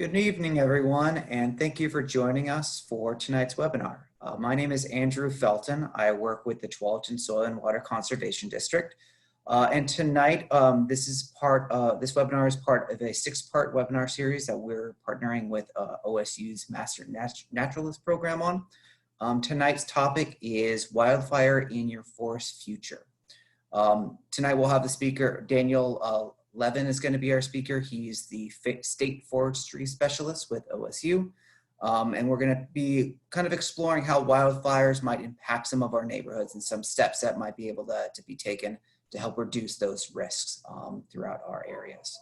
Good evening, everyone, and thank you for joining us for tonight's webinar. My name is Andrew Felton. I work with the Tualatin Soil and Water Conservation District. And tonight, this webinar is part of a 6-part webinar series that we're partnering with OSU's Master Naturalist program on. Tonight's topic is Wildfire in Your Forest Future. Tonight we'll have the speaker, Daniel Levin is going to be our speaker. He's the state forestry specialist with OSU. And we're going to be kind of exploring how wildfires might impact some of our neighborhoods and some steps that might be able to be taken to help reduce those risks throughout our areas.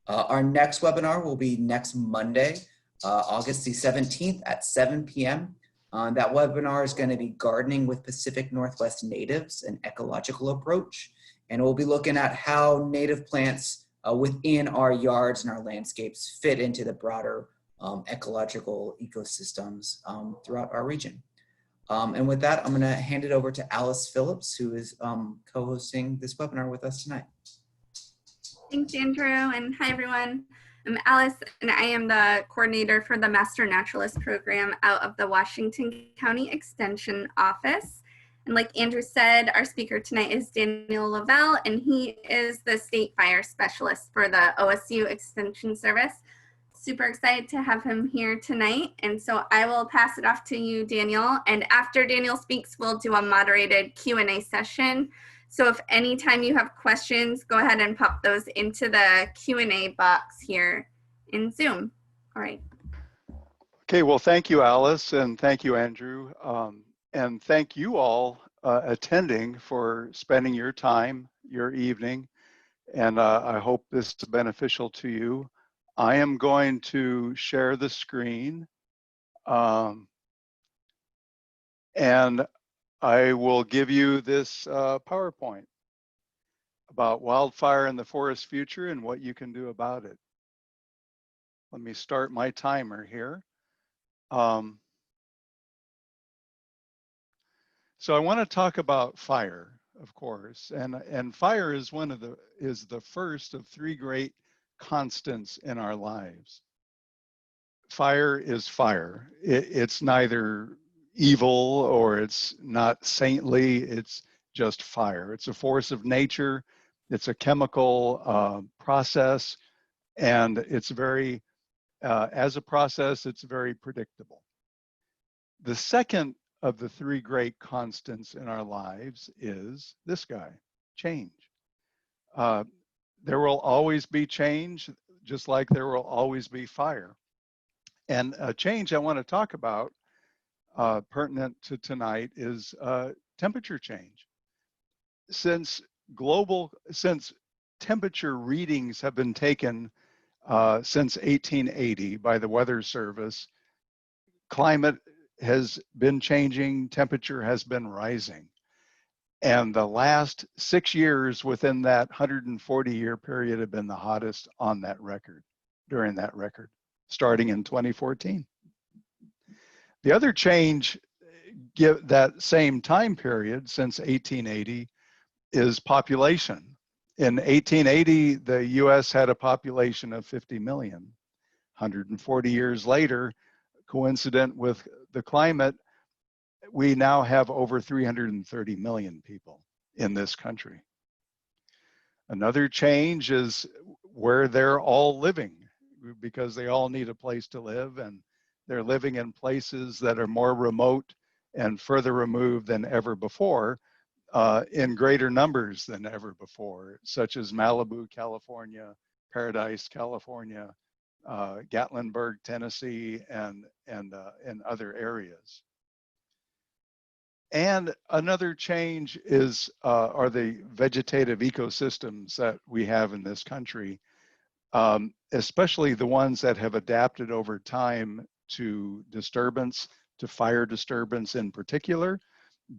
Our next webinar will be next Monday, August the 17th at 7 p.m. That webinar is going to be Gardening with Pacific Northwest Natives, an Ecological Approach. And we'll be looking at how native plants within our yards and our landscapes fit into the broader ecological ecosystems throughout our region. And with that, I'm going to hand it over to Alice Phillips, who is co-hosting this webinar with us tonight. Thanks, Andrew, and hi, everyone. I'm Alice, and I am the coordinator for the Master Naturalist program out of the Washington County Extension Office. And like Andrew said, our speaker tonight is Daniel Lavelle, and he is the state fire specialist for the OSU Extension Service. Super excited to have him here tonight. And so I will pass it off to you, Daniel. And after Daniel speaks, we'll do a moderated Q&A session. So if anytime you have questions, go ahead and pop those into the Q&A box here in Zoom. All right. Okay, well, thank you, Alice, and thank you, Andrew. And thank you all attending for spending your time, your evening, and I hope this is beneficial to you. I am going to share the screen, and I will give you this PowerPoint about wildfire in the forest future and what you can do about it. Let me start my timer here. So I want to talk about fire, of course, and fire is the first of 3 great constants in our lives. Fire is fire. It's neither evil or it's not saintly. It's just fire. It's a force of nature. It's a chemical process, and it's very, as a process, it's very predictable. The second of the 3 great constants in our lives is this guy, change. There will always be change, just like there will always be fire. And a change I want to talk about, pertinent to tonight, is temperature change. Since temperature readings have been taken since 1880 by the Weather Service, climate has been changing, temperature has been rising. And the last 6 years within that 140-year period have been the hottest on that record, during that record, starting in 2014. The other change that same time period since 1880 is population. In 1880, the US had a population of 50 million. 140 years later, coincident with the climate, we now have over 330 million people in this country. Another change is where they're all living, because they all need a place to live, and they're living in places that are more remote and further removed than ever before, in greater numbers than ever before, such as Malibu, California, Paradise, California, Gatlinburg, Tennessee, and other areas. And another change are the vegetative ecosystems that we have in this country, especially the ones that have adapted over time to disturbance, to fire disturbance in particular,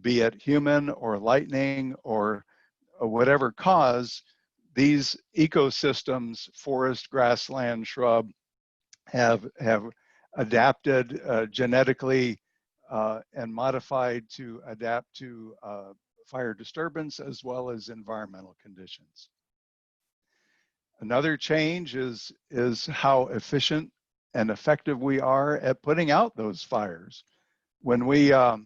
be it human or lightning or whatever cause. These ecosystems, forest, grassland, shrub, have adapted genetically and modified to adapt to fire disturbance as well as environmental conditions. Another change is how efficient and effective we are at putting out those fires. When we, over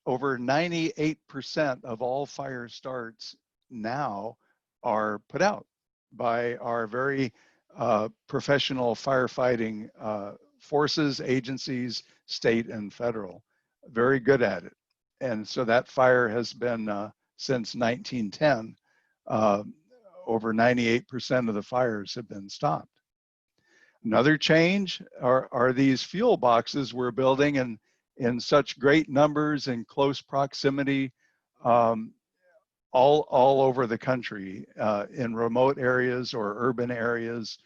98% of all fire starts now are put out by our very professional firefighting forces, agencies, state and federal. Very good at it. And so that fire has been, since 1910, over 98% of the fires have been stopped. Another change are these fuel boxes we're building in such great numbers and close proximity all over the country, in remote areas or urban areas,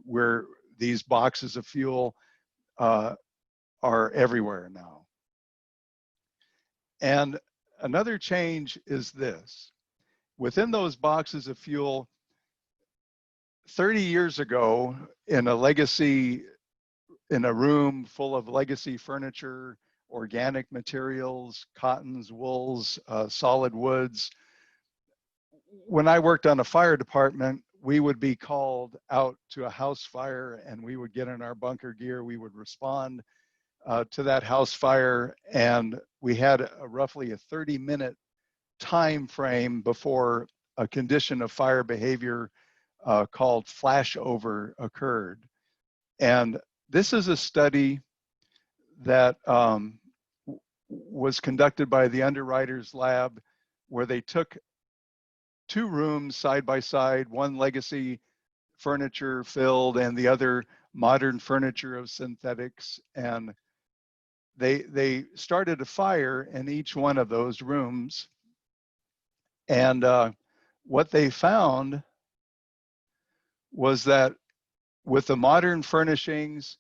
where these boxes of fuel are everywhere now. And another change is this. Within those boxes of fuel, 30 years ago, in a room full of legacy furniture, organic materials, cottons, wools, solid woods, when I worked on a fire department, we would be called out to a house fire and we would get in our bunker gear. We would respond to that house fire, and we had roughly a 30-minute time frame before a condition of fire behavior called flashover occurred. And this is a study that was conducted by the Underwriters Lab, where they took 2 rooms side by side, one legacy furniture filled and the other modern furniture of synthetics, and they started a fire in each one of those rooms. And what they found was that with the modern furnishings,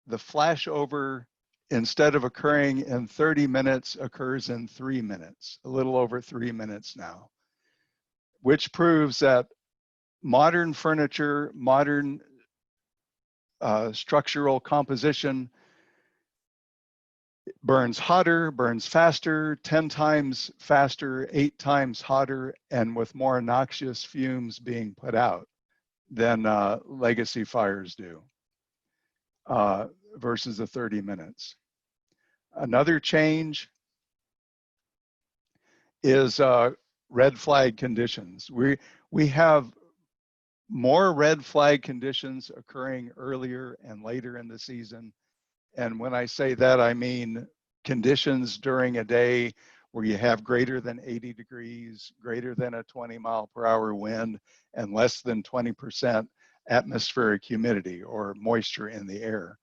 the flashover, instead of occurring in 30 minutes, occurs in 3 minutes, a little over 3 minutes now, which proves that modern furniture, modern structural composition burns hotter, burns faster, 10 times faster, 8 times hotter, and with more noxious fumes being put out than legacy fires do, versus the 30 minutes. Another change is red flag conditions. We have more red flag conditions occurring earlier and later in the season. And when I say that, I mean conditions during a day where you have greater than 80 degrees, greater than a 20-mile-per-hour wind, and less than 20% atmospheric humidity or moisture in the air.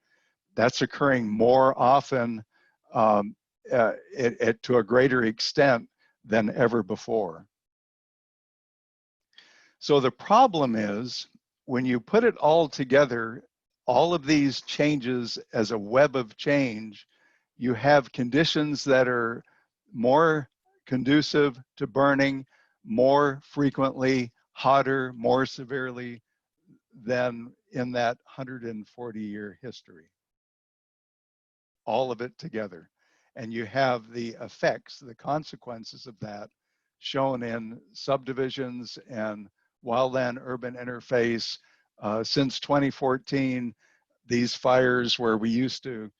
That's occurring more often to a greater extent than ever before. So the problem is, when you put it all together, all of these changes as a web of change, you have conditions that are more conducive to burning more frequently, hotter, more severely than in that 140-year history. All of it together. And you have the effects, the consequences of that shown in subdivisions and wildland-urban interface. Since 2014, these fires where we used to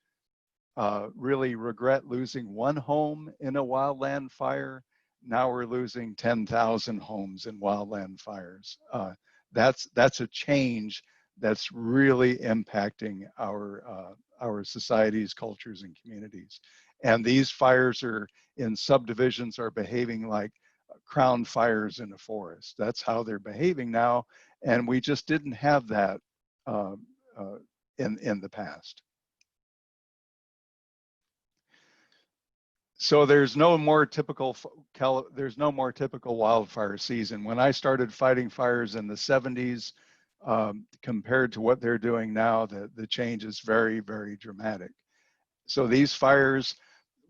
really regret losing one home in a wildland fire, now we're losing 10,000 homes in wildland fires. That's a change that's really impacting our societies, cultures, and communities. And these fires in subdivisions are behaving like crown fires in a forest. That's how they're behaving now, and we just didn't have that in the past. So there's no more typical wildfire season. When I started fighting fires in the 70s, compared to what they're doing now, the change is very, very dramatic. So these fires,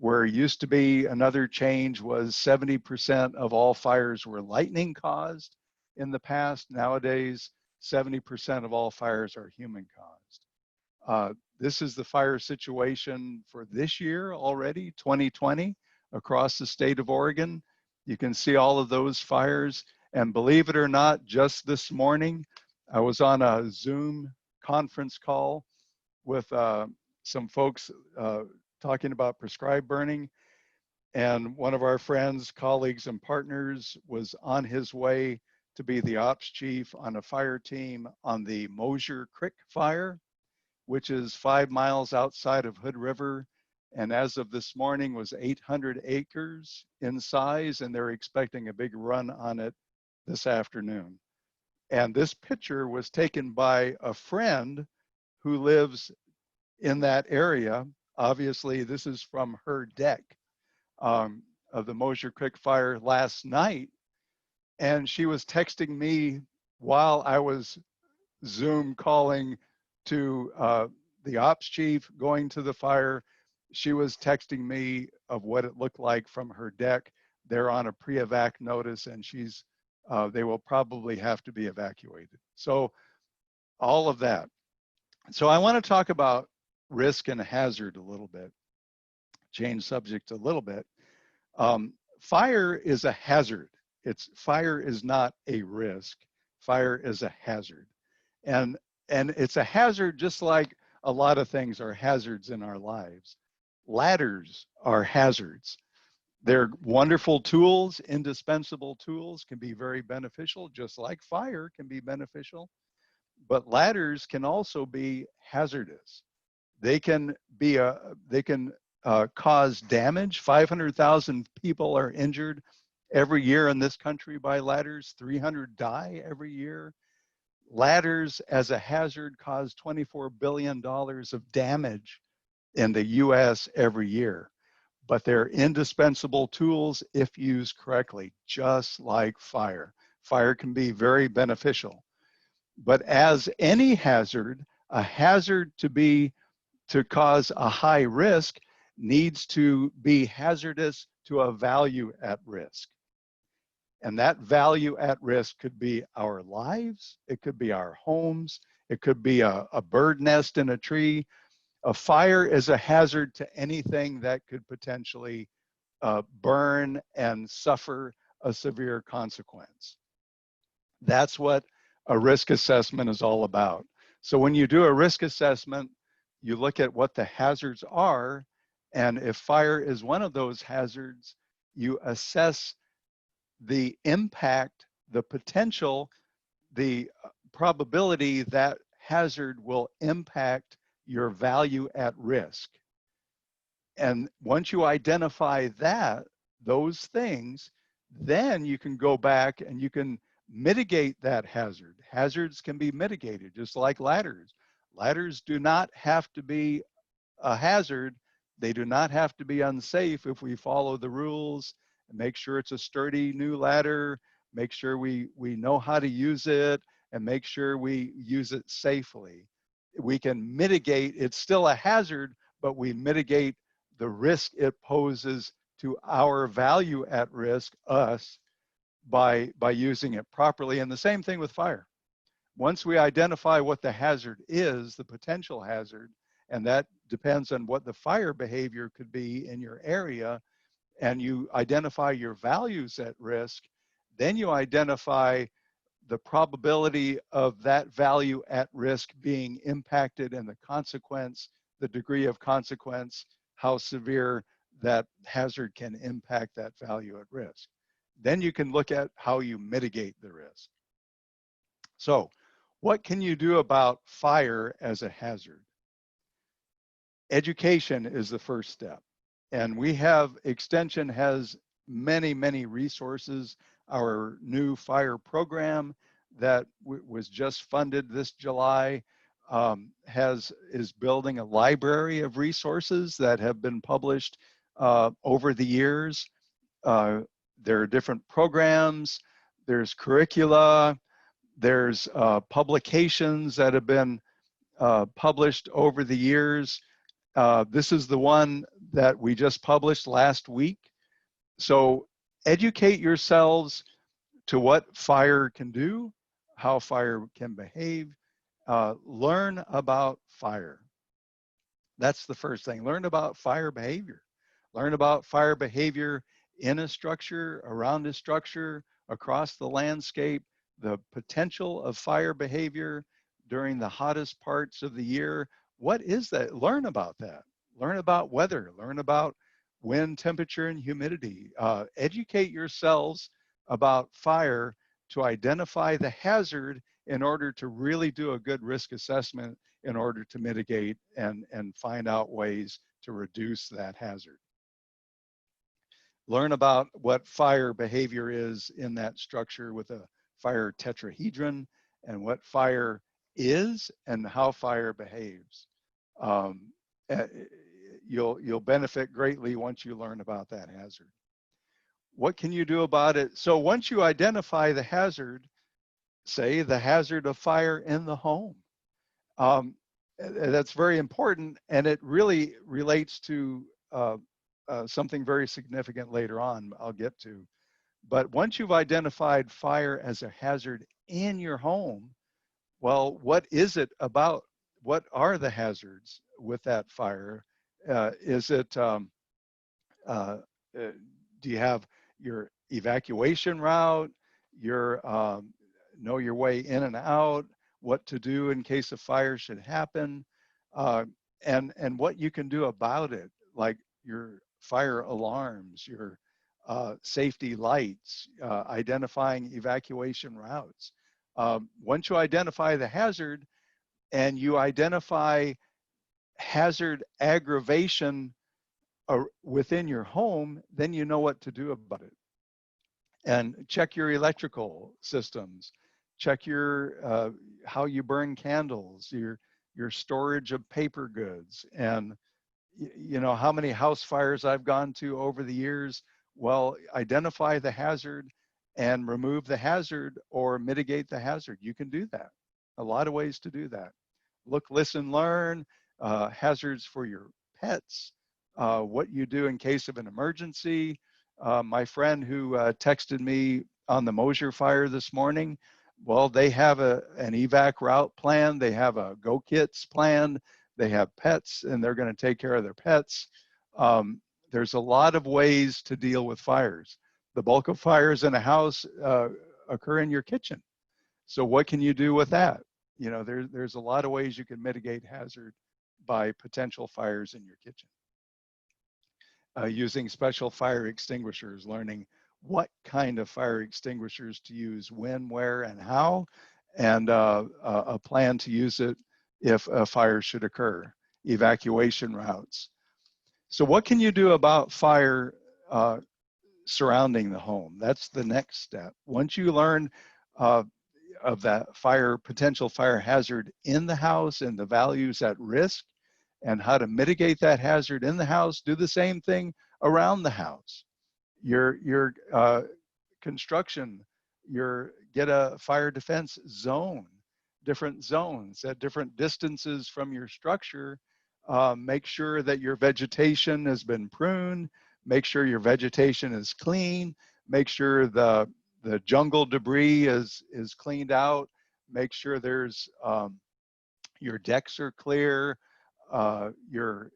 where used to be another change was 70% of all fires were lightning caused in the past. Nowadays, 70% of all fires are human caused. This is the fire situation for this year already, 2020, across the state of Oregon. You can see all of those fires. And believe it or not, just this morning, I was on a Zoom conference call with some folks talking about prescribed burning. And one of our friends, colleagues, and partners was on his way to be the ops chief on a fire team on the Mosier Creek fire, which is 5 miles outside of Hood River. And as of this morning was 800 acres in size, and they're expecting a big run on it this afternoon. And this picture was taken by a friend who lives in that area. Obviously, this is from her deck of the Mosier Creek fire last night. And she was texting me while I was Zoom calling to the ops chief going to the fire. She was texting me of what it looked like from her deck. They're on a pre-evac notice, and they will probably have to be evacuated. So all of that. So I want to talk about risk and hazard a little bit, change subject a little bit. Fire is a hazard. Fire is not a risk. Fire is a hazard. And it's a hazard just like a lot of things are hazards in our lives. Ladders are hazards. They're wonderful tools, indispensable tools, can be very beneficial, just like fire can be beneficial. But ladders can also be hazardous. They can cause damage. 500,000 people are injured every year in this country by ladders. 300 die every year. Ladders as a hazard cause $24 billion of damage in the US every year. But they're indispensable tools if used correctly, just like fire. Fire can be very beneficial. But as any hazard, a hazard to cause a high risk needs to be hazardous to a value at risk. And that value at risk could be our lives, it could be our homes, it could be a bird nest in a tree. A fire is a hazard to anything that could potentially burn and suffer a severe consequence. That's what a risk assessment is all about. So when you do a risk assessment, you look at what the hazards are, and if fire is one of those hazards, you assess the impact, the potential, the probability that hazard will impact your value at risk. And once you identify those things, then you can go back and you can mitigate that hazard. Hazards can be mitigated, just like ladders. Ladders do not have to be a hazard. They do not have to be unsafe if we follow the rules and make sure it's a sturdy new ladder, make sure we know how to use it, and make sure we use it safely. We can mitigate, it's still a hazard, but we mitigate the risk it poses to our value at risk, us, by using it properly. And the same thing with fire. Once we identify what the hazard is, the potential hazard, and that depends on what the fire behavior could be in your area, and you identify your values at risk, then you identify the probability of that value at risk being impacted and the consequence, the degree of consequence, how severe that hazard can impact that value at risk. Then you can look at how you mitigate the risk. So, what can you do about fire as a hazard? Education is the first step. And Extension has many, many resources. Our new fire program that was just funded this July is building a library of resources that have been published over the years. There are different programs, there's curricula, there's publications that have been published over the years. This is the one that we just published last week. So educate yourselves to what fire can do, how fire can behave. Learn about fire. That's the first thing. Learn about fire behavior. Learn about fire behavior in a structure, around a structure, across the landscape. the potential of fire behavior during the hottest parts of the year. What is that? Learn about that. Learn about weather. Learn about wind, temperature, and humidity. Educate yourselves about fire to identify the hazard in order to really do a good risk assessment in order to mitigate and find out ways to reduce that hazard. Learn about what fire behavior is in that structure with a fire tetrahedron and what fire is and how fire behaves. You'll benefit greatly once you learn about that hazard. What can you do about it? So once you identify the hazard, say the hazard of fire in the home, that's very important, and it really relates to something very significant later on I'll get to. But once you've identified fire as a hazard in your home, well, what is it about? What are the hazards with that fire? Is it, do you have your evacuation route, your know your way in and out, what to do in case a fire should happen, and what you can do about it, like your fire alarms, your safety lights, identifying evacuation routes. Once you identify the hazard and you identify hazard aggravation within your home, then you know what to do about it. And check your electrical systems, check your how you burn candles, your storage of paper goods, and you know how many house fires I've gone to over the years. Well, identify the hazard and remove the hazard or mitigate the hazard. You can do that. A lot of ways to do that. Look, listen, learn. Hazards for your pets, what you do in case of an emergency. My friend who texted me on the Mosier fire this morning, well, they have an evac route plan. They have a go kits plan. They have pets and they're going to take care of their pets. There's a lot of ways to deal with fires. The bulk of fires in a house occur in your kitchen. So what can you do with that? You know, there's a lot of ways you can mitigate hazard by potential fires in your kitchen. Using special fire extinguishers, learning what kind of fire extinguishers to use, when, where, and how, and a plan to use it if a fire should occur, evacuation routes. So what can you do about fire surrounding the home? That's the next step. Once you learn of that potential fire hazard in the house and the values at risk and how to mitigate that hazard in the house, do the same thing around the house. Your construction, get a fire defense zone, different zones at different distances from your structure. Make sure that your vegetation has been pruned, make sure your vegetation is clean, make sure the jungle debris is cleaned out, make sure there's your decks are clear, you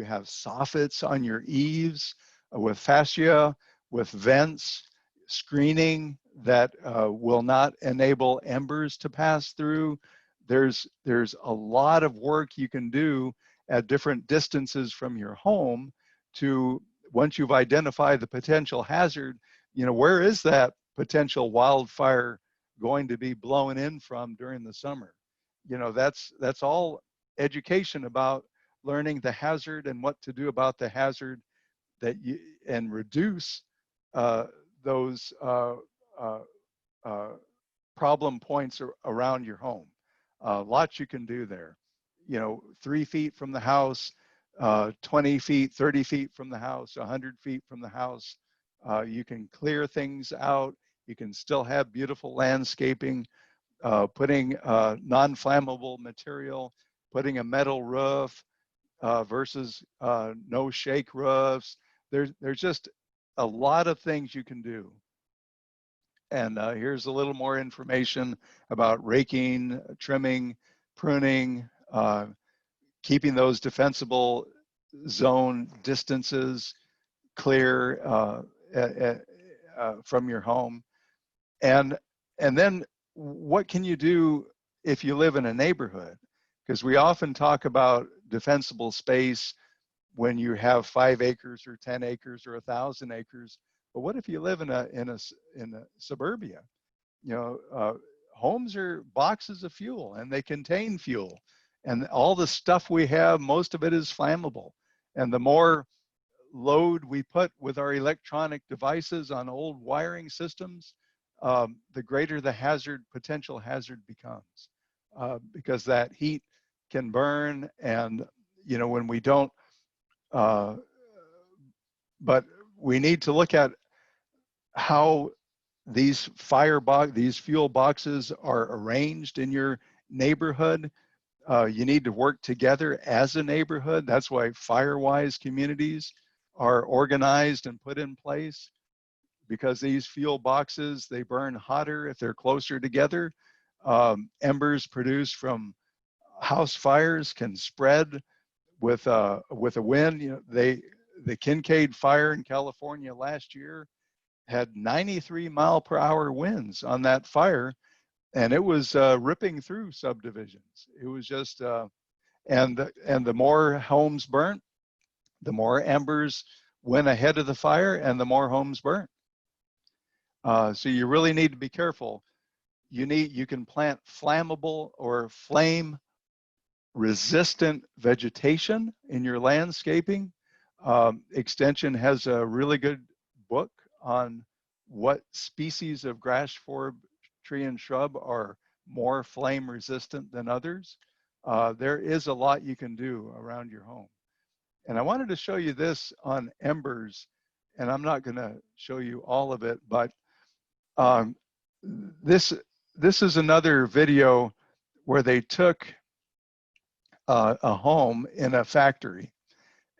have soffits on your eaves with fascia, with vents, screening that will not enable embers to pass through. There's a lot of work you can do at different distances from your home to, once you've identified the potential hazard, you know, where is that potential wildfire going to be blowing in from during the summer? You know, that's all education about learning the hazard and what to do about the hazard and reduce those problem points around your home. Lots you can do there. You know, 3 feet from the house, 20 feet, 30 feet from the house, 100 feet from the house. You can clear things out. You can still have beautiful landscaping, putting non-flammable material, putting a metal roof versus no shake roofs. There's just a lot of things you can do. And here's a little more information about raking, trimming, pruning, keeping those defensible zone distances clear from your home. And and then what can you do if you live in a neighborhood? Because we often talk about defensible space when you have 5 acres or 10 acres or 1,000 acres. But what if you live in a suburbia? You know, homes are boxes of fuel, and they contain fuel, and all the stuff we have, most of it is flammable. And the more load we put with our electronic devices on old wiring systems, the greater the hazard, potential hazard becomes, because that heat can burn. And you know, when we don't, but we need to look at how these these fuel boxes are arranged in your neighborhood. You need to work together as a neighborhood. That's why fire-wise communities are organized and put in place, because these fuel boxes, they burn hotter if they're closer together. Embers produced from house fires can spread with a wind. You know, the Kincaid fire in California last year had 93-mile-per-hour winds on that fire, and it was ripping through subdivisions. It was just, and the more homes burnt, the more embers went ahead of the fire, and the more homes burnt. So you really need to be careful. You can plant flammable or flame resistant vegetation in your landscaping. Extension has a really good book on what species of grass, forb, tree, and shrub are more flame resistant than others. There is a lot you can do around your home. And I wanted to show you this on embers, and I'm not going to show you all of it, but this is another video where they took a home in a factory,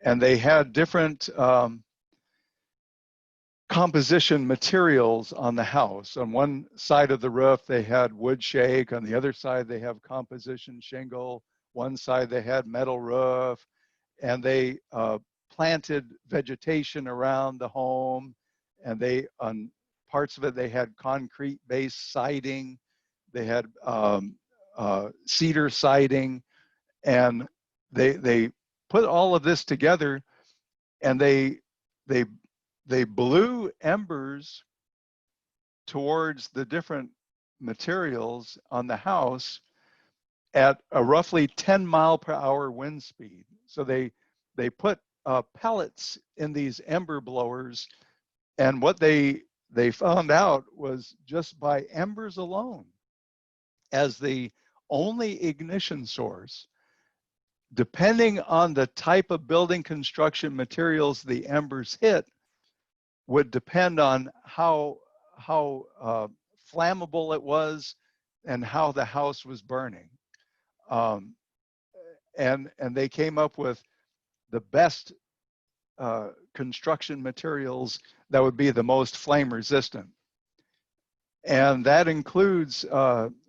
and they had different composition materials on the house. On one side of the roof, they had wood shake. On the other side, they have composition shingle. One side, they had metal roof. And they planted vegetation around the home. And they, on parts of it, they had concrete-based siding. They had cedar siding. And they put all of this together, and they blew embers towards the different materials on the house at a roughly 10-mile-per-hour wind speed. So they put pellets in these ember blowers, and what they found out was just by embers alone as the only ignition source, depending on the type of building construction materials the embers hit, would depend on how flammable it was and how the house was burning. And they came up with the best construction materials that would be the most flame resistant. And that includes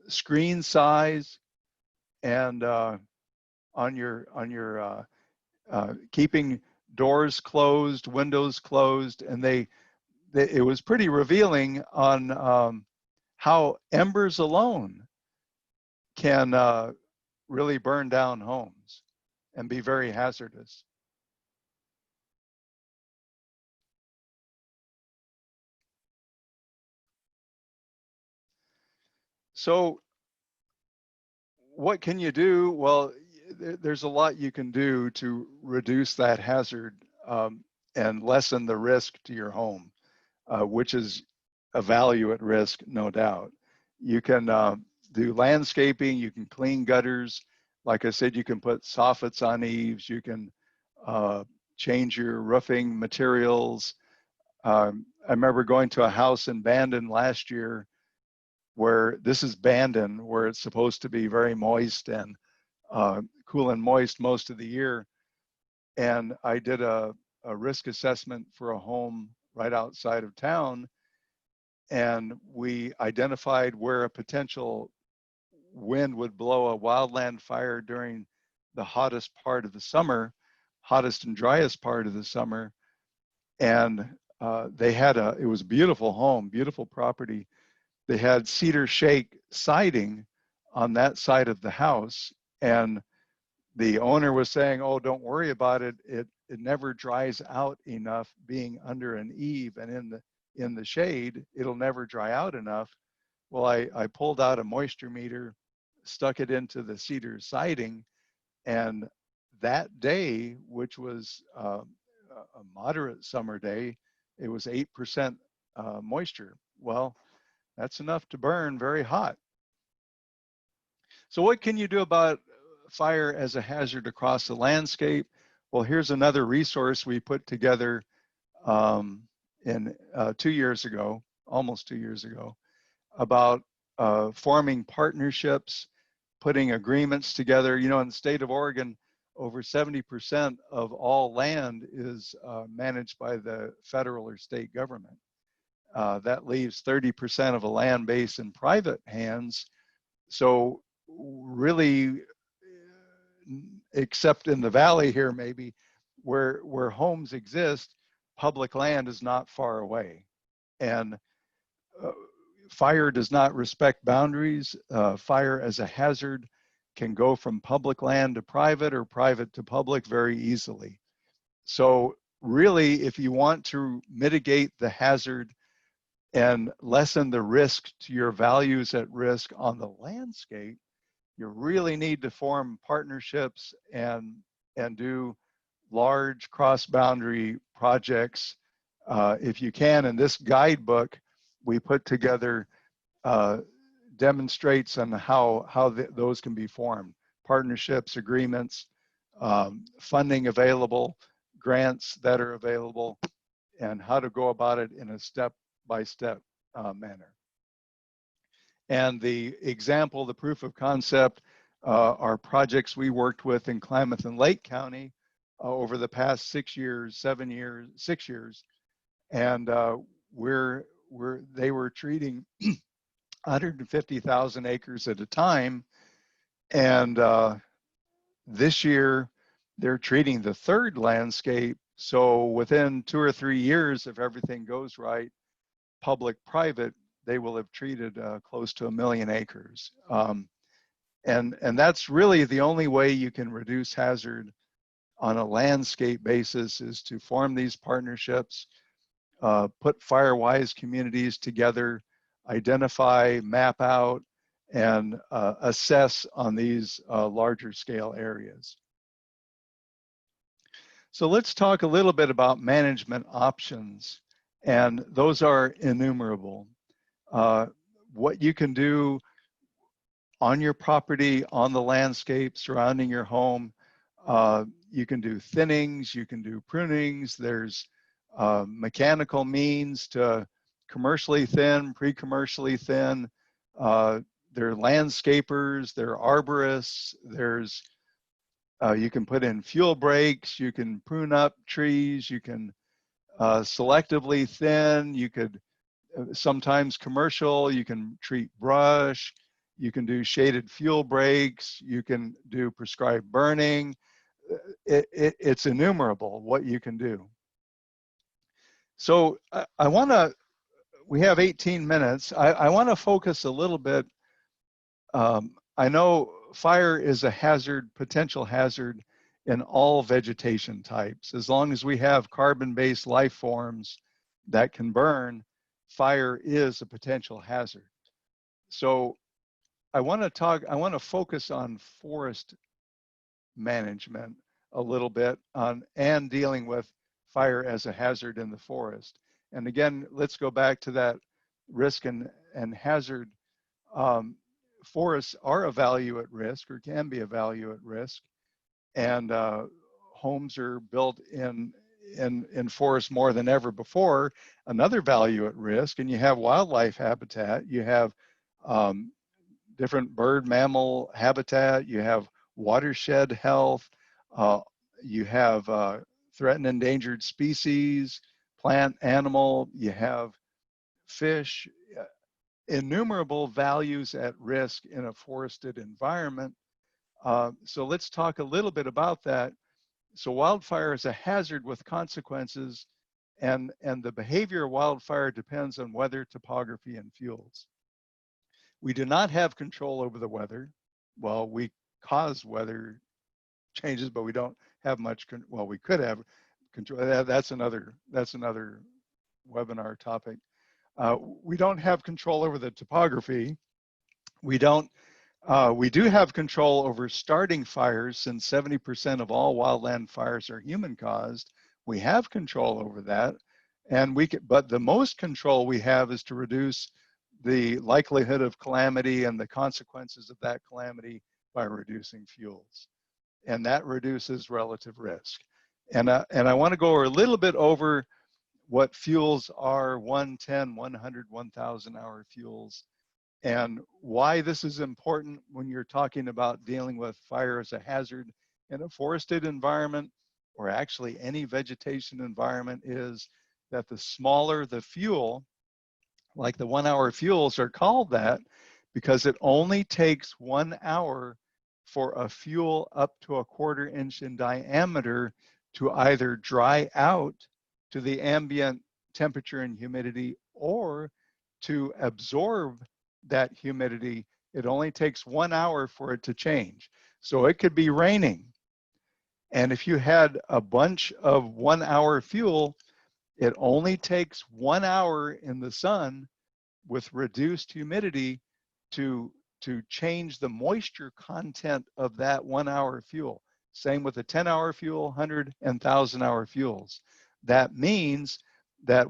screen size and on your keeping doors closed, windows closed, and it was pretty revealing on how embers alone can really burn down homes and be very hazardous. So what can you do? Well, there's a lot you can do to reduce that hazard and lessen the risk to your home, which is a value at risk, no doubt. You can do landscaping, you can clean gutters. Like I said, you can put soffits on eaves, you can change your roofing materials. I remember going to a house in Bandon last year, where this is Bandon, where it's supposed to be very moist and cool and moist most of the year. And I did a risk assessment for a home right outside of town. And we identified where a potential wind would blow a wildland fire during the hottest part of the summer, hottest and driest part of the summer. And they had it was a beautiful home, beautiful property. they had cedar shake siding on that side of the house, and the owner was saying, "Oh, don't worry about it. It never dries out enough being under an eave and in the shade. It'll never dry out enough." Well, I pulled out a moisture meter, stuck it into the cedar siding, and that day, which was a moderate summer day, it was 8% moisture. Well, that's enough to burn very hot. So what can you do about fire as a hazard across the landscape? Well, here's another resource we put together in 2 years ago, almost 2 years ago, about forming partnerships, putting agreements together. You know, in the state of Oregon, over 70% of all land is managed by the federal or state government. That leaves 30% of a land base in private hands. So really, except in the valley here maybe, where homes exist, public land is not far away. And fire does not respect boundaries. Fire as a hazard can go from public land to private or private to public very easily. So really, if you want to mitigate the hazard and lessen the risk to your values at risk on the landscape, you really need to form partnerships and do large cross-boundary projects if you can. In this guidebook we put together demonstrates on how those can be formed: partnerships, agreements, funding available, grants that are available, and how to go about it in a step-by-step manner. And the example, the proof of concept, are projects we worked with in Klamath and Lake County over the past 6 years, 6 years, and they were treating 150,000 acres at a time, and this year they're treating the third landscape. So within 2 or 3 years, if everything goes right, public-private, they will have treated close to 1 million acres. And that's really the only way you can reduce hazard on a landscape basis, is to form these partnerships, put fire-wise communities together, identify, map out, and assess on these larger scale areas. So let's talk a little bit about management options, and those are innumerable. What you can do on your property, on the landscape surrounding your home. You can do thinnings, you can do prunings. There's mechanical means to commercially thin, pre-commercially thin. There are landscapers, there are arborists, there's you can put in fuel breaks, you can prune up trees, you can selectively thin, you could sometimes commercial, you can treat brush, you can do shaded fuel breaks, you can do prescribed burning. It's innumerable what you can do. So I want to, we have 18 minutes. I want to focus a little bit. I know fire is a hazard, potential hazard in all vegetation types. As long as we have carbon-based life forms that can burn, fire is a potential hazard. So I want to focus on forest management a little bit and dealing with fire as a hazard in the forest. And again, let's go back to that risk and hazard. Forests are a value at risk, or can be a value at risk, and homes are built in forests more than ever before. Another value at risk, and you have wildlife habitat, you have different bird mammal habitat, you have watershed health, you have threatened endangered species, plant, animal, you have fish, innumerable values at risk in a forested environment. So let's talk a little bit about that. So wildfire is a hazard with consequences, and the behavior of wildfire depends on weather, topography, and fuels. We do not have control over the weather. Well, we cause weather changes, but we don't have much, well, we could have control. That's another webinar topic. We don't have control over the topography. We do have control over starting fires, since 70% of all wildland fires are human caused. We have control over that. And but the most control we have is to reduce the likelihood of calamity and the consequences of that calamity by reducing fuels. And that reduces relative risk. And I want to go a little bit over what fuels are: 110, 100, 1,000 hour fuels, and why this is important when you're talking about dealing with fire as a hazard in a forested environment, or actually any vegetation environment, is that the smaller the fuel, like the 1 hour fuels are called that because it only takes 1 hour for a fuel up to a 1/4 inch in diameter to either dry out to the ambient temperature and humidity, or to absorb that humidity. It only takes 1 hour for it to change. So it could be raining, and if you had a bunch of 1 hour fuel, it only takes 1 hour in the sun with reduced humidity to change the moisture content of that 1 hour fuel. Same with the 10 hour fuel, 100 and 1,000 hour fuels. That means that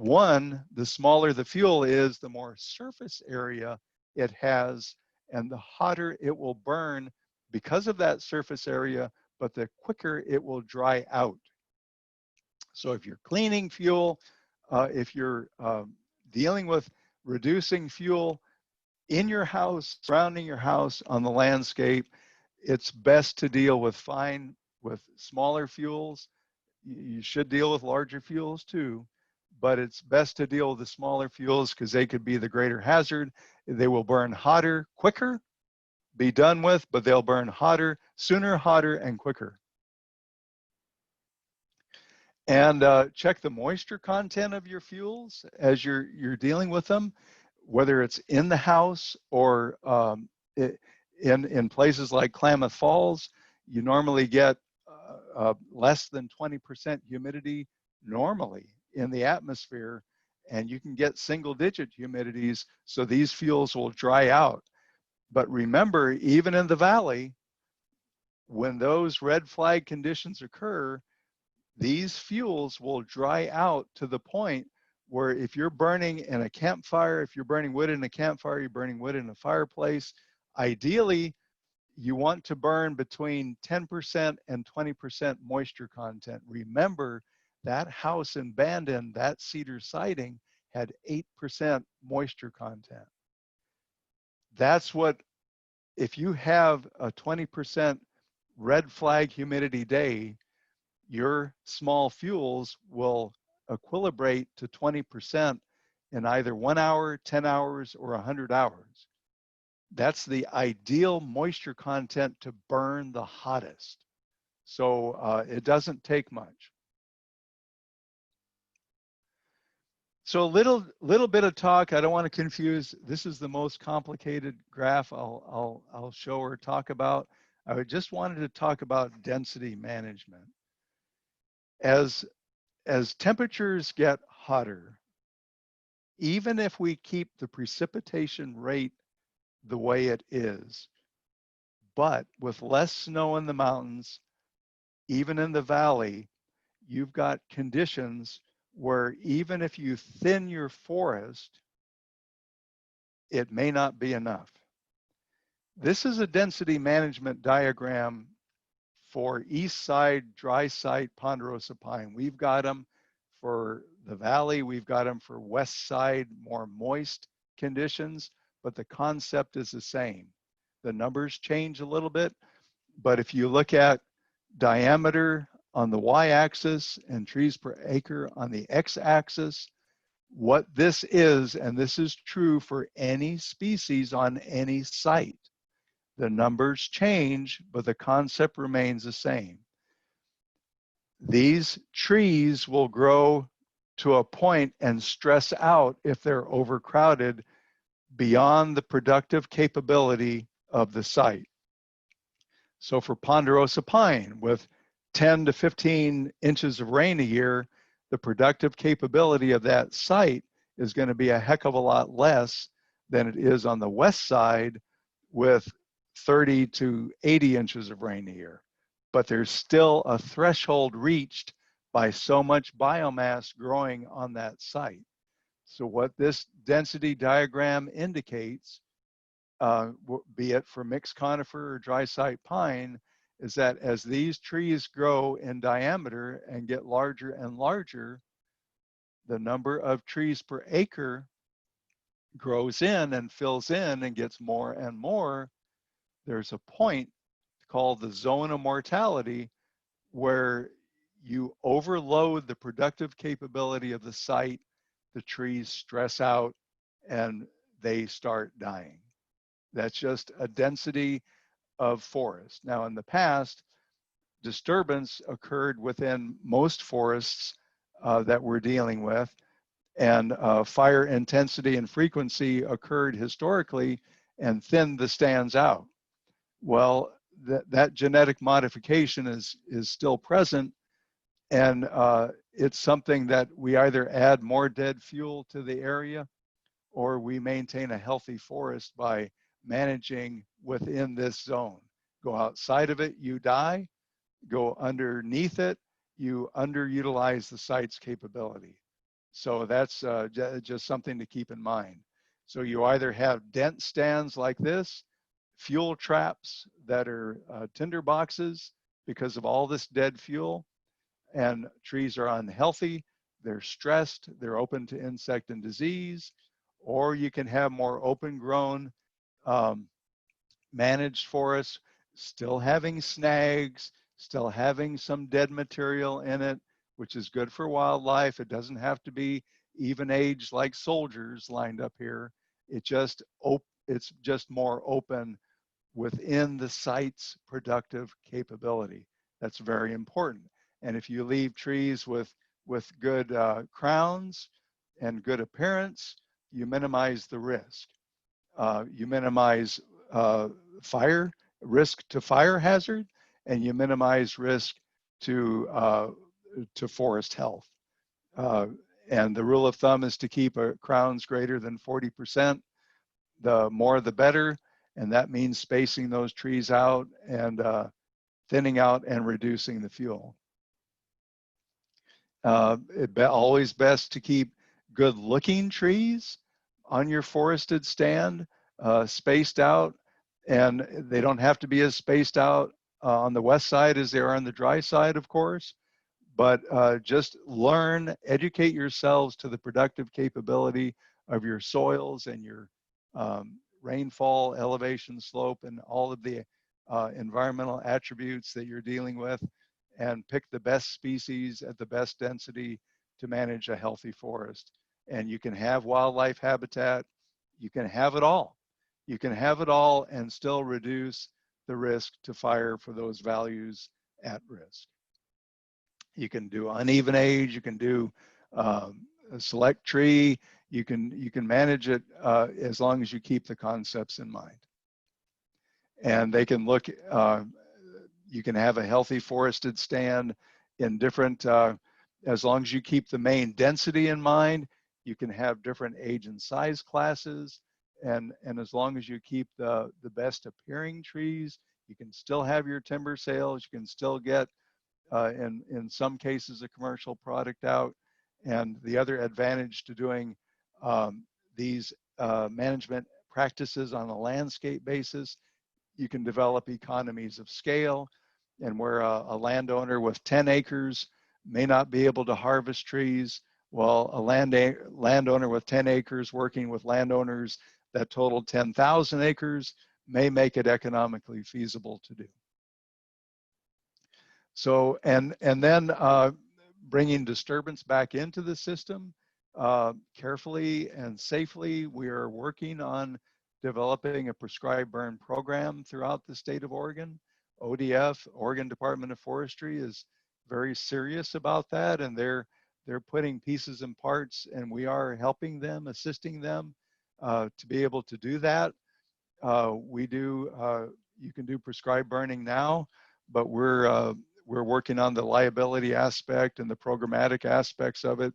the smaller the fuel is, the more surface area it has, and the hotter it will burn because of that surface area, but the quicker it will dry out. So if you're cleaning fuel, if you're dealing with reducing fuel in your house, surrounding your house, on the landscape, it's best to deal with smaller fuels. You should deal with larger fuels too, but it's best to deal with the smaller fuels because they could be the greater hazard. They will burn hotter, quicker, be done with, but they'll burn hotter, sooner, hotter, and quicker. And check the moisture content of your fuels as you're dealing with them, whether it's in the house or in places like Klamath Falls. You normally get less than 20% humidity normally in the atmosphere, and you can get single-digit humidities, so these fuels will dry out. But remember, even in the valley, when those red flag conditions occur, these fuels will dry out to the point where if you're burning in a campfire, if you're burning wood in a campfire, you're burning wood in a fireplace, ideally, you want to burn between 10% and 20% moisture content. Remember, that house in Bandon, that cedar siding, had 8% moisture content. That's what, if you have a 20% red flag humidity day, your small fuels will equilibrate to 20% in either 1 hour, 10 hours, or 100 hours. That's the ideal moisture content to burn the hottest. So it doesn't take much. So a little bit of talk. I don't want to confuse. This is the most complicated graph I'll show or talk about. I just wanted to talk about density management. As temperatures get hotter, even if we keep the precipitation rate the way it is, but with less snow in the mountains, even in the valley, you've got conditions where even if you thin your forest, it may not be enough. This is a density management diagram for east side, dry site ponderosa pine. We've got them for the valley. We've got them for west side, more moist conditions, but the concept is the same. The numbers change a little bit, but if you look at diameter on the y-axis and trees per acre on the x-axis, what this is, and this is true for any species on any site, the numbers change, but the concept remains the same. These trees will grow to a point and stress out if they're overcrowded beyond the productive capability of the site. So for ponderosa pine with 10 to 15 inches of rain a year, the productive capability of that site is going to be a heck of a lot less than it is on the west side with 30 to 80 inches of rain a year. But there's still a threshold reached by so much biomass growing on that site. So what this density diagram indicates, be it for mixed conifer or dry site pine, is that as these trees grow in diameter and get larger and larger, the number of trees per acre grows in and fills in and gets more and more. There's a point called the zone of mortality where you overload the productive capability of the site, the trees stress out, and they start dying. That's just a density of forest. Now, in the past, disturbance occurred within most forests that we're dealing with, and fire intensity and frequency occurred historically and thinned the stands out. Well, that genetic modification is still present, and it's something that we either add more dead fuel to the area or we maintain a healthy forest by managing within this zone. Go outside of it, you die. Go underneath it, you underutilize the site's capability. So that's just something to keep in mind. So you either have dense stands like this, fuel traps that are tinder boxes because of all this dead fuel, and trees are unhealthy, they're stressed, they're open to insect and disease, or you can have more open grown managed forests, still having snags, still having some dead material in it, which is good for wildlife. It doesn't have to be even aged like soldiers lined up here. It's just more open within the site's productive capability. That's very important. And if you leave trees with good crowns and good appearance, you minimize the risk. You minimize fire risk to fire hazard, and you minimize risk to forest health. And the rule of thumb is to keep crowns greater than 40%. The more the better, and that means spacing those trees out and thinning out and reducing the fuel. Always best to keep good looking trees on your forested stand, spaced out, and they don't have to be as spaced out on the west side as they are on the dry side, of course, but just educate yourselves to the productive capability of your soils and your rainfall, elevation, slope, and all of the environmental attributes that you're dealing with, and pick the best species at the best density to manage a healthy forest. And you can have wildlife habitat, you can have it all. You can have it all and still reduce the risk to fire for those values at risk. You can do uneven age, you can do a select tree, you can manage it as long as you keep the concepts in mind. And they can look, you can have a healthy forested stand in different, as long as you keep the main density in mind, you can have different age and size classes. And as long as you keep the best appearing trees, you can still have your timber sales, you can still get, in some cases, a commercial product out. And the other advantage to doing these management practices on a landscape basis, you can develop economies of scale. And where a landowner with 10 acres may not be able to harvest trees, well, a landowner with 10 acres working with landowners that total 10,000 acres may make it economically feasible to do. So, and then bringing disturbance back into the system carefully and safely. We are working on developing a prescribed burn program throughout the state of Oregon. ODF, Oregon Department of Forestry, is very serious about that, and they're putting pieces and parts, and we are helping them, assisting them to be able to do that. You can do prescribed burning now, but we're working on the liability aspect and the programmatic aspects of it,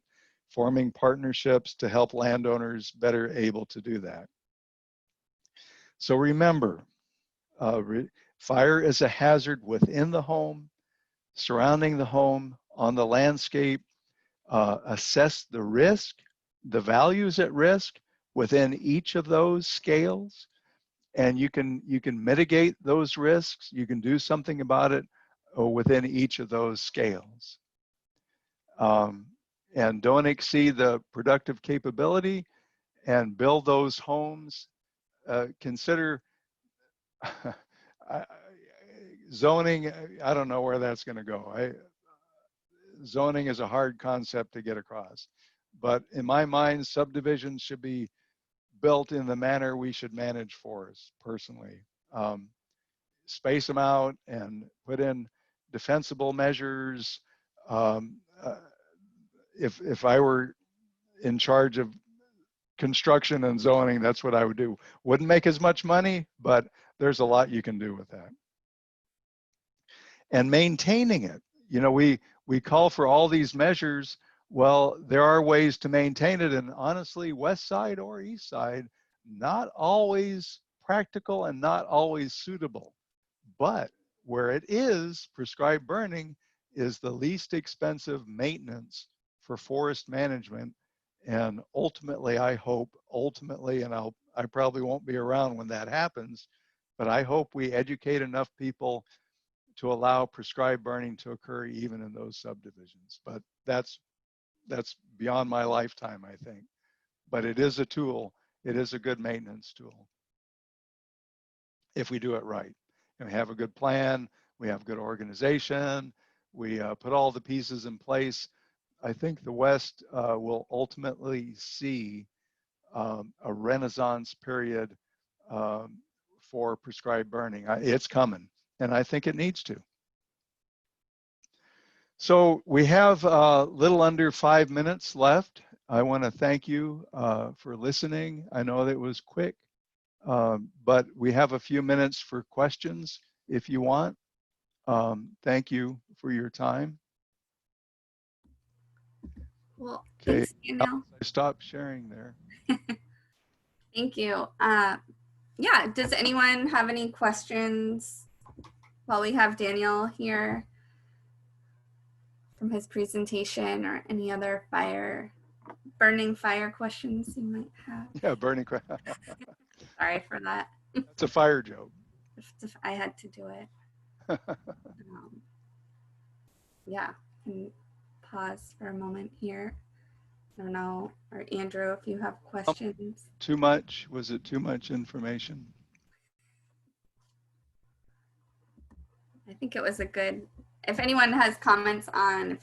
forming partnerships to help landowners better able to do that. So remember, fire is a hazard within the home, surrounding the home, on the landscape. Assess the risk, the values at risk within each of those scales, and you can mitigate those risks. You can do something about it within each of those scales. And don't exceed the productive capability, and build those homes. Consider zoning. I don't know where that's going to go. Zoning is a hard concept to get across, but in my mind, subdivisions should be built in the manner we should manage forests personally. Space them out and put in defensible measures. If I were in charge of construction and zoning, that's what I would do. Wouldn't make as much money, but there's a lot you can do with that. And maintaining it. You know, we call for all these measures. Well, there are ways to maintain it, and honestly, west side or east side, not always practical and not always suitable. But where it is, prescribed burning is the least expensive maintenance for forest management. And ultimately, I hope, and I probably won't be around when that happens, but I hope we educate enough people to allow prescribed burning to occur even in those subdivisions. But that's beyond my lifetime, I think. But it is a tool. It is a good maintenance tool if we do it right. And we have a good plan, we have good organization, we put all the pieces in place. I think the West will ultimately see a renaissance period for prescribed burning. It's coming, and I think it needs to. So we have a little under 5 minutes left. I want to thank you for listening. I know that it was quick, but we have a few minutes for questions if you want. Thank you for your time. Well, Okay. thanks, Daniel. I stopped sharing there. Thank you. Yeah, does anyone have any questions while we have Daniel here from his presentation, or any other burning fire questions you might have? Yeah, burning. Sorry for that. It's a fire joke. If I had to do it. Yeah, can pause for a moment here. I don't know, or Andrew, if you have questions. Too much? Was it too much information? I think it was a good, if anyone has comments on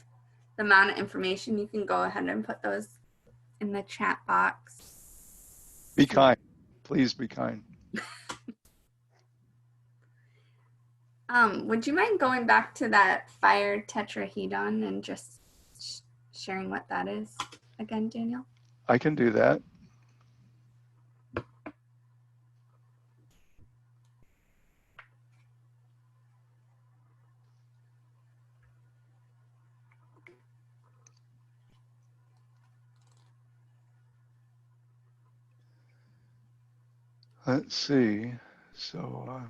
the amount of information, you can go ahead and put those in the chat box. Be kind. Please be kind. Would you mind going back to that fire tetrahedron and just sharing what that is again, Daniel? I can do that. Let's see. So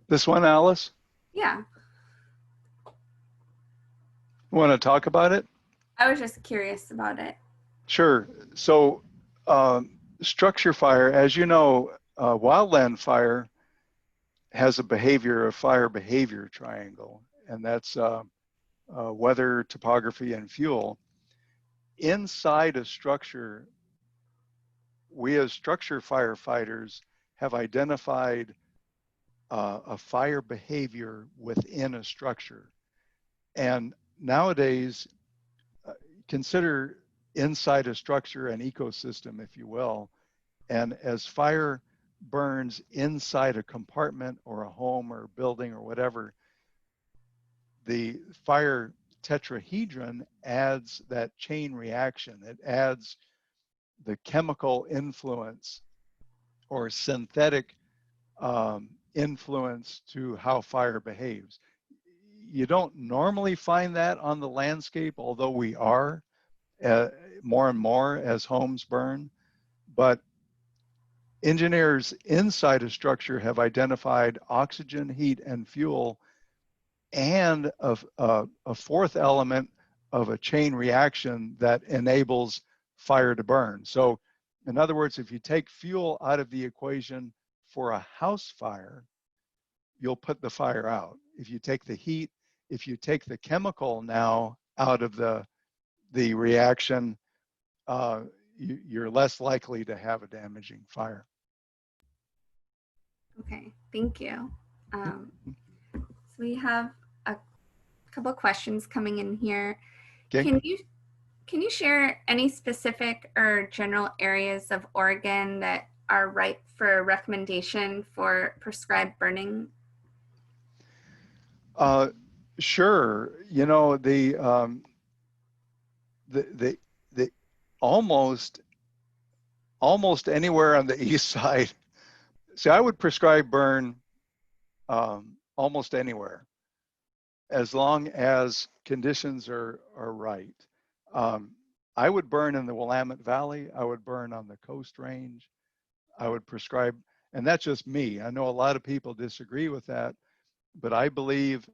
this one, Alice? Yeah. Want to talk about it? I was just curious about it. Sure. So structure fire, as you know, wildland fire has a fire behavior triangle, and that's weather, topography, and fuel. Inside a structure, we as structure firefighters have identified a fire behavior within a structure. And nowadays, consider inside a structure an ecosystem, if you will. And as fire burns inside a compartment or a home or a building or whatever, the fire tetrahedron adds that chain reaction. It adds the chemical influence or synthetic influence to how fire behaves. You don't normally find that on the landscape, although we are more and more as homes burn. But engineers inside a structure have identified oxygen, heat, and fuel, and a fourth element of a chain reaction that enables fire to burn. So in other words, if you take fuel out of the equation for a house fire, you'll put the fire out. If you take the heat, if you take the chemical now out of the reaction, you're less likely to have a damaging fire. Okay, thank you. So we have a couple questions coming in here. Okay. Can you share any specific or general areas of Oregon that are ripe for recommendation for prescribed burning? Sure. You know, the almost anywhere on the east side. See, I would prescribe burn almost anywhere, as long as conditions are right. I would burn in the Willamette Valley. I would burn on the Coast Range. I would prescribe, and that's just me. I know a lot of people disagree with that, but I believe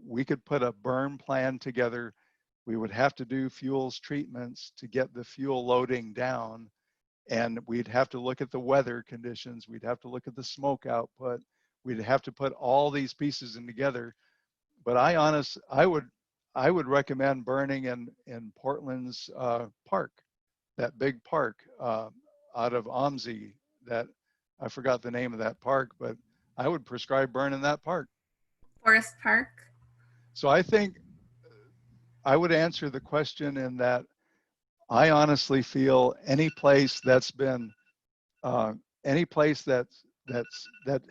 we could put a burn plan together. We would have to do fuels treatments to get the fuel loading down, and we'd have to look at the weather conditions. We'd have to look at the smoke output. We'd have to put all these pieces in together. But I would recommend burning in Portland's park, that big park out of OMSI. That I forgot the name of that park, but I would prescribe burn in that park. Forest Park? So I think I would answer the question in that I honestly feel any place that's been any place that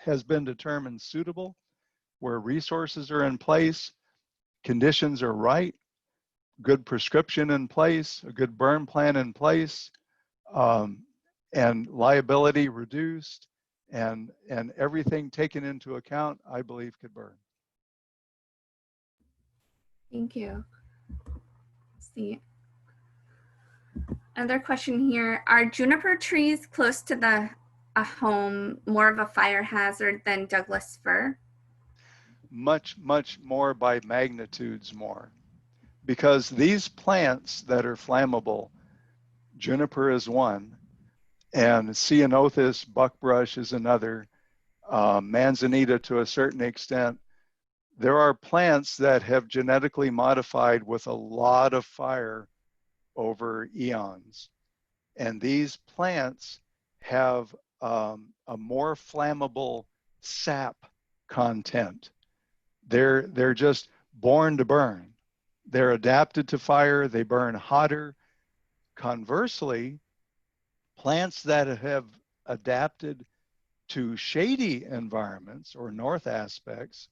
has been determined suitable, where resources are in place, conditions are right, good prescription in place, a good burn plan in place, and liability reduced, and everything taken into account, I believe could burn. Thank you. Let's see. Another question here. Are juniper trees close to a home more of a fire hazard than Douglas fir? Much more, by magnitudes more. Because these plants that are flammable, juniper is one, and ceanothus, buckbrush is another, manzanita to a certain extent. There are plants that have genetically modified with a lot of fire over eons. And these plants have a more flammable sap content. They're just born to burn. They're adapted to fire, they burn hotter. Conversely, plants that have adapted to shady environments or north aspects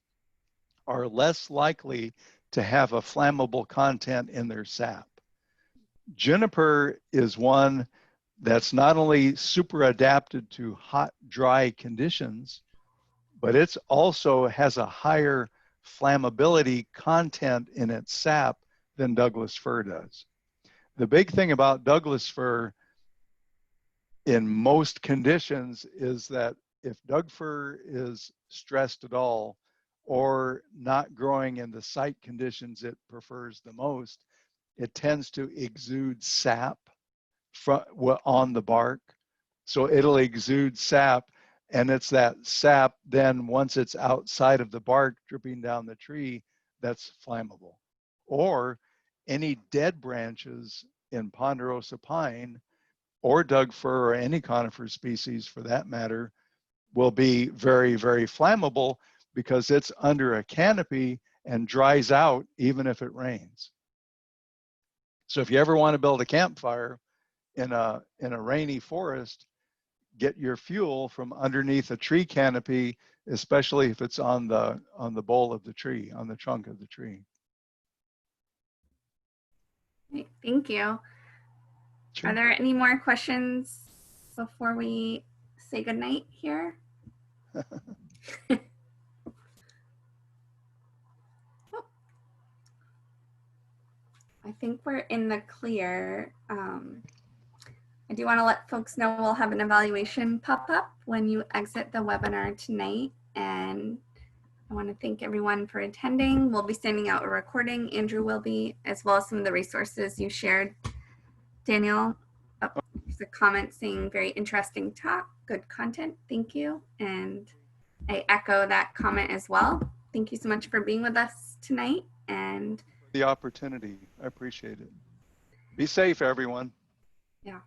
are less likely to have a flammable content in their sap. Juniper is one that's not only super adapted to hot, dry conditions, but it's also has a higher flammability content in its sap than Douglas fir does. The big thing about Douglas fir in most conditions is that if Doug fir is stressed at all or not growing in the site conditions it prefers the most, it tends to exude sap on the bark. So it'll exude sap, and it's that sap then, once it's outside of the bark dripping down the tree, that's flammable. Or any dead branches in ponderosa pine or Doug fir or any conifer species for that matter will be very, very flammable because it's under a canopy and dries out even if it rains. So if you ever want to build a campfire in a rainy forest, get your fuel from underneath a tree canopy especially if it's on the bole of the tree, on the trunk of the tree. Great, thank you. Sure. Are there any more questions before we say goodnight here? Oh, I think we're in the clear. I do want to let folks know we'll have an evaluation pop up when you exit the webinar tonight. And I want to thank everyone for attending. We'll be sending out a recording. Andrew will be, as well as some of the resources you shared. Daniel, there's a comment saying very interesting talk, good content. Thank you. And I echo that comment as well. Thank you so much for being with us tonight. And The opportunity, I appreciate it. Be safe, everyone. yeah.